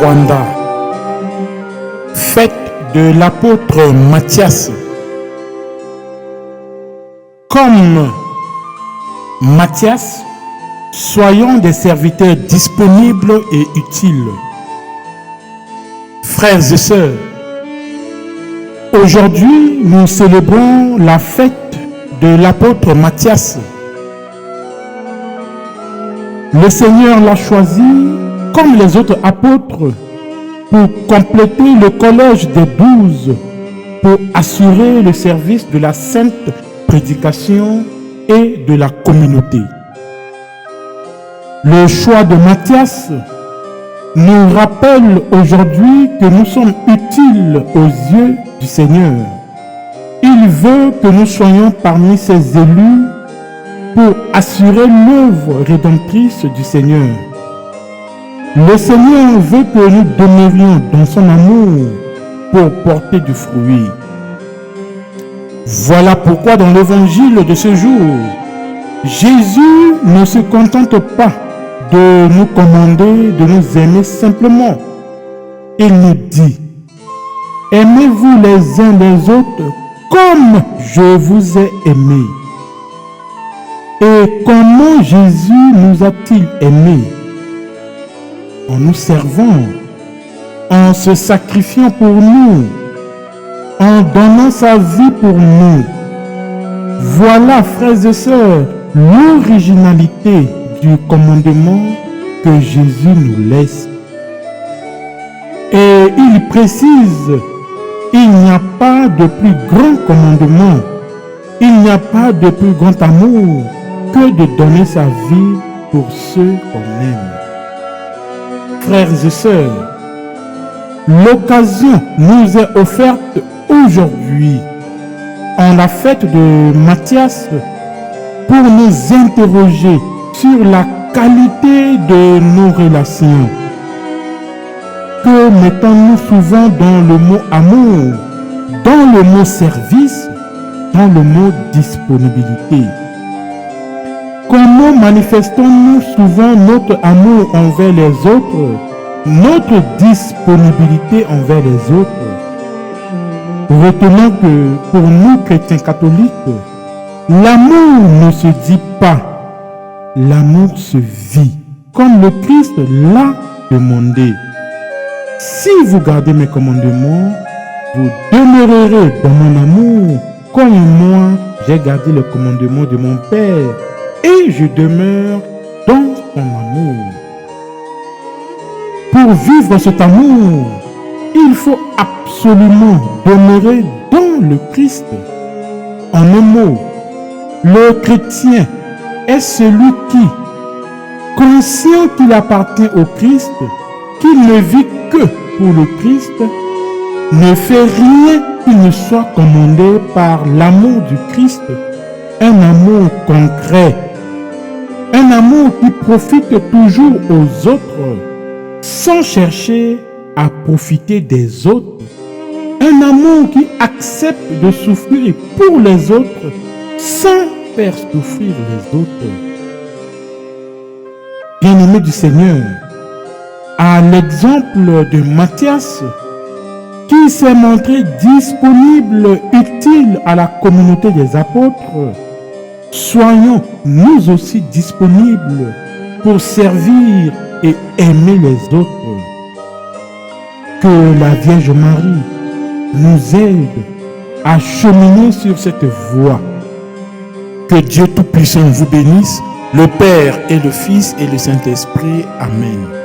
Rwanda, fête de l'apôtre Matthias. Comme Matthias, soyons des serviteurs disponibles et utiles. Frères et sœurs, aujourd'hui nous célébrons la fête de l'apôtre Matthias. Le Seigneur l'a choisi comme les autres apôtres pour compléter le collège des 12, pour assurer le service de la sainte prédication et de la communauté. Le choix de Matthias nous rappelle aujourd'hui que nous sommes utiles aux yeux du Seigneur. Il veut que nous soyons parmi ses élus pour assurer l'œuvre rédemptrice du Seigneur. Le Seigneur veut que nous demeurions dans son amour pour porter du fruit. Voilà pourquoi dans l'évangile de ce jour, Jésus ne se contente pas de nous commander de nous aimer simplement. Il nous dit: aimez-vous les uns les autres comme je vous ai aimés. Et comment Jésus nous a-t-il aimés? En nous servant, en se sacrifiant pour nous, en donnant sa vie pour nous. Voilà, frères et sœurs, l'originalité du commandement que Jésus nous laisse. Et il précise: il n'y a pas de plus grand commandement, il n'y a pas de plus grand amour que de donner sa vie pour ceux qu'on aime. Frères et sœurs, l'occasion nous est offerte aujourd'hui, en la fête de Matthias, pour nous interroger sur la qualité de nos relations. Que mettons-nous souvent dans le mot amour, dans le mot service, dans le mot disponibilité? Comment manifestons-nous souvent notre amour envers les autres, notre disponibilité envers les autres? Retenons que pour nous chrétiens catholiques, l'amour ne se dit pas, l'amour se vit, comme le Christ l'a demandé. Si vous gardez mes commandements, vous demeurerez dans mon amour, comme moi j'ai gardé le commandement de mon Père, et je demeure dans son amour. Pour vivre cet amour, il faut absolument demeurer dans le Christ. En un mot, le chrétien est celui qui, conscient qu'il appartient au Christ, qu'il ne vit que pour le Christ, ne fait rien qui ne soit commandé par l'amour du Christ, un amour concret, un amour qui profite toujours aux autres, sans chercher à profiter des autres, un amour qui accepte de souffrir pour les autres, sans faire souffrir les autres. Bien-aimés du Seigneur, à l'exemple de Matthias, qui s'est montré disponible, utile à la communauté des apôtres, soyons nous aussi disponibles pour servir et aimer les autres. Que la Vierge Marie nous aide à cheminer sur cette voie. Que Dieu Tout-Puissant vous bénisse, le Père et le Fils et le Saint-Esprit. Amen.